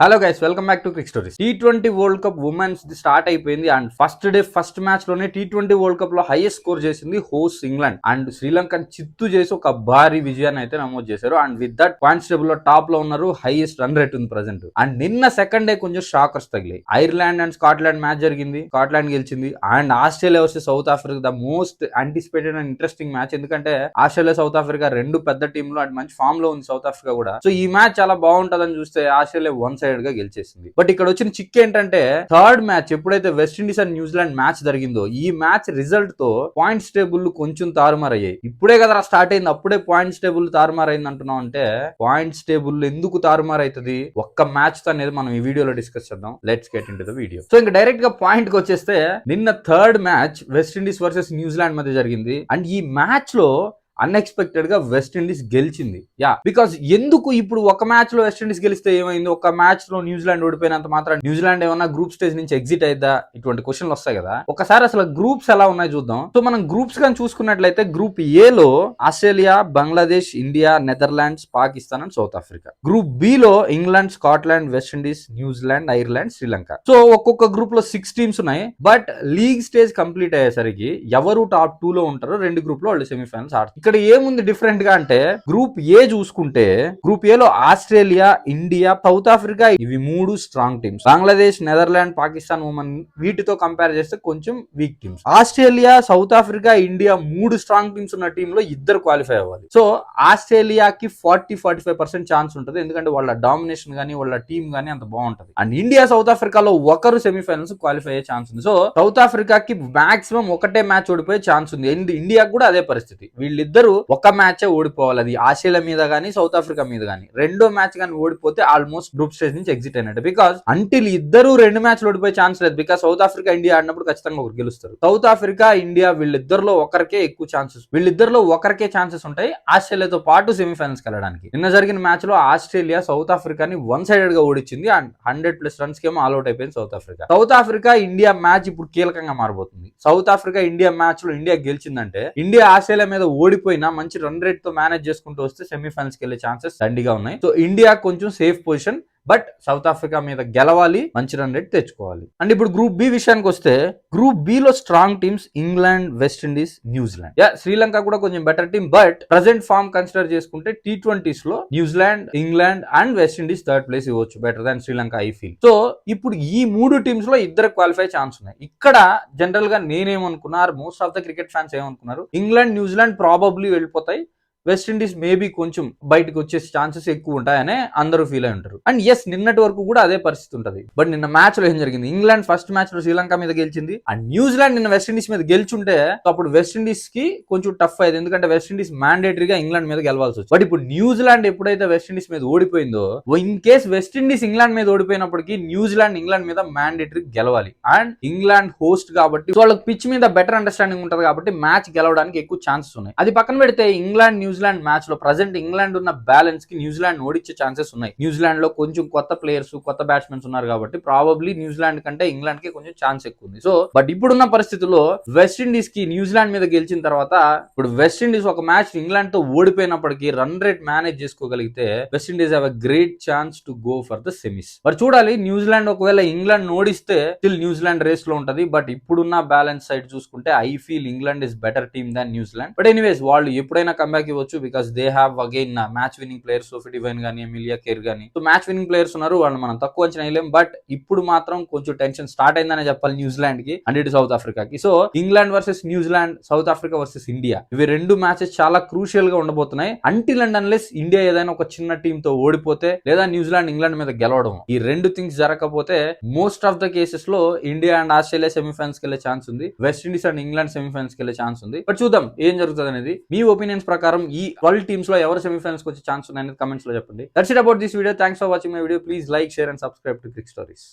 Hello guys, welcome back to Crick Stories. T20 World Cup women's start అయిపోయింది and first day first match లోనే T20 World Cup లో highest score చేసింది host England and శ్రీలంకన్ చిత్తు చేసి ఒక భారీ విజయాన్ని అయితే నమోదు చేశారు. And with that points table లో టాప్ లో ఉన్నారు. హైయెస్ట్ రన్ రేట్ ఉంది ప్రెసెంట్. అండ్ నిన్న సెకండ్ డే కొంచెం షాకర్స్ తగిలాయి. ఐర్లాండ్ అండ్ స్కాట్లాండ్ మ్యాచ్ జరిగింది, స్కాట్లాండ్ గెలిచింది. And Australia versus south Africa the most anticipated and interesting match, ఎందుకంటే ఆస్ట్రేలియా సౌత్ ఆఫ్రికా రెండు పెద్ద టీంలు అండ్ మంచి ఫామ్ లో ఉంది సౌత్ ఆఫ్రికా కూడా. సో ఈ మ్యాచ్ చాలా బాగుంటదని చూస్తే ఆస్ట్రేలియా వన్ సైడ్ గా గెలిచేసింది. బట్ ఇక్కడ వచ్చిన చిక్ ఏంటంటే థర్డ్ మ్యాచ్ ఎప్పుడైతే వెస్టిండీస్ అండ్ న్యూజిలాండ్ మ్యాచ్ జరిగిందో ఈ మ్యాచ్ రిజల్ట్ తో పాయింట్స్ టేబుల్ కొంచెం తారుమారయ్యాయి. ఇప్పుడే కదా స్టార్ట్ అయింది, అప్పుడే పాయింట్స్ టేబుల్ తారుమారైంది అంటున్నాం అంటే పాయింట్స్ టేబుల్ ఎందుకు తారుమారైతుంది ఒక్క మ్యాచ్ తో అనేది మనం ఈ వీడియోలో డిస్కస్ చేద్దాం. Let's get into the video. So ఇంకా డైరెక్ట్ గా పాయింట్ కి వచ్చేస్తే నిన్న third match West Indies versus New Zealand మధ్య జరిగింది. అండ్ ఈ మ్యాచ్ లో అన్ఎక్స్పెక్టెడ్ గా వెస్టిండీస్ గెలిచింది. బికాస్ ఎందుకు ఇప్పుడు ఒక మ్యాచ్ లో వెస్టిండీస్ గెలిస్తే ఏమైంది, ఒక మ్యాచ్ లో న్యూజిలాండ్ ఓడిపోయినంత మాత్రం న్యూజిలాండ్ ఏమన్నా గ్రూప్ స్టేజ్ నుంచి ఎగ్జిట్ అయిద్దా, ఇటువంటి క్వశ్చన్లు వస్తాయి కదా. ఒకసారి అసలు గ్రూప్స్ ఎలా ఉన్నాయి చూద్దాం. సో మనం గ్రూప్స్ కానీ చూసుకున్నట్లయితే గ్రూప్ ఏ లో Australia, Bangladesh, India, Netherlands, Pakistan and South Africa. Group B లో England, Scotland, West Indies, New Zealand, Ireland, Sri Lanka. So ఒక్కొక్క గ్రూప్ లో 6 టీమ్స్ ఉన్నాయి. బట్ లీగ్ స్టేజ్ కంప్లీట్ అయ్యేసరికి ఎవరు టాప్ 2 లో ఉంటారో రెండు గ్రూప్ లో వాళ్ళు సెమీఫైనల్స్ ఆడతారు. ఇక్కడ ఏముంది డిఫరెంట్ గా అంటే గ్రూప్ ఏ చూసుకుంటే గ్రూప్ ఏ లో ఆస్ట్రేలియా, ఇండియా, సౌత్ ఆఫ్రికా ఇవి మూడు strong teams. Bangladesh, Netherland, Pakistan women వీటితో కంపేర్ చేస్తే కొంచెం week teams. Australia, South Africa, India మూడు స్ట్రాంగ్ టీమ్స్ ఉన్న టీమ్ లో ఇద్దరు క్వాలిఫై అవ్వాలి. సో ఆస్ట్రేలియాకి 40-45% ఛాన్స్ ఉంటుంది, ఎందుకంటే వాళ్ళ డామినేషన్ గానీ వాళ్ళ టీమ్ గానీ అంత బాగుంటది. అండ్ ఇండియా, సౌత్ ఆఫ్రికాలో ఒకరు సెమీఫైనల్స్ క్వాలిఫై అయ్యే ఛాన్స్ ఉంది. సో సౌత్ ఆఫ్రికాకి మాక్సిమం ఒకటే మ్యాచ్ ఓడిపోయే ఛాన్స్ ఉంది. ఇండియాకి కూడా అదే పరిస్థితి. వీళ్ళిద్దరు ఒక మ్యాచ్ ఓడిపోవాలి, అది ఆస్ట్రేలియా మీద గానీ సౌత్ ఆఫ్రికా మీద గానీ. రెండో మ్యాచ్ కానీ ఓడిపోతే ఆల్మోస్ట్ గ్రూప్ స్టేజ్ నుంచి ఎగ్జిట్ అయినట్టు. బికాస్ అంటిల్ ఇద్దరు రెండు మ్యాచ్లు ఓడిపోయే ఛాన్స్ లేదు. బికాస్ సౌత్ ఆఫ్రికా, ఇండియా ఆడినప్పుడు ఖచ్చితంగా ఒకరు గెలుస్తారు. సౌత్ ఆఫ్రికా, ఇండియా వీళ్ళిద్దరిలో ఒకరికే ఎక్కువ ఛాన్సెస్ ఉంటాయి ఆస్ట్రేలియాతో పాటు సెమీఫైనల్స్ వెళ్ళడానికి. నిన్న జరిగిన మ్యాచ్ లో ఆస్ట్రేలియా సౌత్ ఆఫ్రికాని వన్ సైడెడ్ గా ఓడించింది అండ్ 100+ రన్స్ కేమో ఆల్అౌట్ అయిపోయింది south Africa. South Africa, India match ఇప్పుడు కీలకంగా మారబోతుంది. సౌత్ ఆఫ్రికా, ఇండియా మ్యాచ్ లో ఇండియా గెలిచిందంటే ఇండియా ఆస్ట్రేలియా మీద ఓడిపోయినా మంచి రన్ రేట్ తో మేనేజ్ చేసుకుంటూ వస్తే సెమీఫైనల్స్ కి వెళ్ళే ఛాన్సెస్ దండిగా ఉన్నాయి. సో ఇండియా కొంచెం safe position, but South Africa మీద గెలవాలి, మంచి రన్ రేట్ తెచ్చుకోవాలి. అండ్ ఇప్పుడు గ్రూప్ బి విషయానికి వస్తే గ్రూప్ బి లో strong teams England, West Indies, New Zealand. Sri Lanka కూడా కొంచెం better team, but present form consider చేసుకుంటే T20s లో New Zealand, England and West Indies third place ఇవ్వచ్చు, better than Sri Lanka I feel. So ఇప్పుడు ఈ మూడు టీమ్స్ లో ఇద్దరు క్వాలిఫై ఛాన్స్ ఉన్నాయి. ఇక్కడ జనరల్ గా నేనేమనుకున్నారు, most of the cricket fans ఏమనుకున్నారు, ఇంగ్లాండ్, న్యూజిలాండ్ ప్రాబబ్లీ వెళ్ళిపోతాయి, వెస్టిండీస్ మేబీ కొంచెం బయటకు వచ్చే ఛాన్సెస్ ఎక్కువ ఉంటాయనే అందరూ ఫీల్ అయి ఉంటారు. అండ్ ఎస్, నిన్నటి వరకు కూడా అదే పరిస్థితి ఉంటుంది. బట్ నిన్న మ్యాచ్ లో ఏం జరిగింది, ఇంగ్లాండ్ ఫస్ట్ మ్యాచ్ లో శ్రీలంక మీద గెలిచింది అండ్ న్యూజిలాండ్ నిన్న వెస్టిండీస్ మీద గెలిచుంటే అప్పుడు వెస్టిండీస్ కి కొంచెం టఫ్ అయ్యేది, ఎందుకంటే వెస్టిండీస్ మ్యాండేటరీగా ఇంగ్లాండ్ మీద గెలవాల్సి వచ్చింది. బట్ ఇప్పుడు న్యూజిలాండ్ ఎప్పుడైతే వెస్టిండీస్ మీద ఓడిపోయిందో, ఇన్ కేస్ వెస్టిండీస్ ఇంగ్లాండ్ మీద ఓడిపోయినప్పటికీ న్యూజిలాండ్ ఇంగ్లాండ్ మీద మ్యాండేటరీ గెలవాలి. అండ్ ఇంగ్లాండ్ హోస్ట్ కాబట్టి వాళ్ళకి పిచ్ మీద బెటర్ అండర్స్టాండింగ్ ఉంటుంది కాబట్టి మ్యాచ్ గెలవడానికి ఎక్కువ ఛాన్సెస్ ఉన్నాయి. అది పక్కన పెడితే ఇంగ్లాండ్, న్యూజిలాండ్ మ్యాచ్ లో ప్రెసెంట్ ఇంగ్లాండ్ ఉన్న బ్యాలెన్స్ కి న్యూజిలాండ్ ఓడించే ఛాన్సెస్ ఉన్నాయి. న్యూజిలాండ్ లో కొంచెం కొత్త ప్లేయర్స్, కొత్త బ్యాట్స్మెన్స్ ఉన్నారు కాబట్టి ప్రాబబ్లీ న్యూజిలాండ్ కంటే ఇంగ్లాండ్ కి కొంచెం ఛాన్స్ ఎక్కువ ఉంది. సో బట్ ఇప్పుడున్న పరిస్థితుల్లో వెస్టిండీస్ కి న్యూజిలాండ్ మీద గెలిచిన తర్వాత ఇప్పుడు వెస్టిండీస్ ఒక మ్యాచ్ ఇంగ్లాండ్ తో ఓడిపోయినప్పటికీ రన్ రేట్ మేనేజ్ చేసుకోగలిగితే West Indies have a great chance to go for the semis. మరి చూడాలి, న్యూజిలాండ్ ఒకవేళ ఇంగ్లాండ్ ఓడిస్తే స్టిల్ న్యూజిలాండ్ రేస్ లో ఉంటది. బట్ ఇప్పుడున్న బ్యాలెన్స్ సైడ్ చూసుకుంటే I feel England is better team than New Zealand. But anyways వాళ్ళు ఎప్పుడైనా కంబ్యాక్ ఇవ్వచ్చు, because they have again match winning players, Sophie Devine గానీ, ఎమిలియా కేర్ గానీ. సో మ్యాచ్ విన్నింగ్ ప్లేయర్స్ ఉన్నారు, వాళ్ళు మనం తక్కువ అంచనా వేయలేం. బట్ ఇప్పుడు మాత్రం కొంచెం టెన్షన్ స్టార్ట్ అయిందనే చెప్పాలి న్యూజిలాండ్ కి అండ్ ఇటు సౌత్ ఆఫ్రికాకి. So England versus New Zealand, South Africa versus India, ఇవి రెండు మ్యాచెస్ చాలా క్రూషియల్ గా ఉండబోతున్నాయి. అంటిల్ అండ్ అన్లెస్ ఇండియా ఏదైనా ఒక చిన్న టీమ్ తో ఓడిపోతే, లేదా న్యూజిలాండ్ ఇంగ్లాండ్ మీద గెలవడం, ఈ రెండు థింగ్స్ జరగకపోతే మోస్ట్ ఆఫ్ ద కేసెస్ లో ఇండియా అండ్ ఆస్ట్రేలియా సెమీఫైనల్స్ కి వెళ్ళే ఛాన్స్ ఉంది, వెస్టిండీస్ అండ్ ఇంగ్లాండ్ సెమీఫైనల్స్ కి వెళ్ళే ఛాన్స్ ఉంది. బట్ చూద్దాం ఏం జరుగుతుంది అనేది. మీ ఒపీనియన్స్ ప్రకారం ఈ 12 టీమ్స్ లో ఎవరు సెమీఫైనల్స్ వచ్చే ఛాన్స్ ఉన్నాయని కమెంట్స్ లో చెప్పండి. That's it about this video. Thanks for watching my video. Please like, share and subscribe to Crick stories.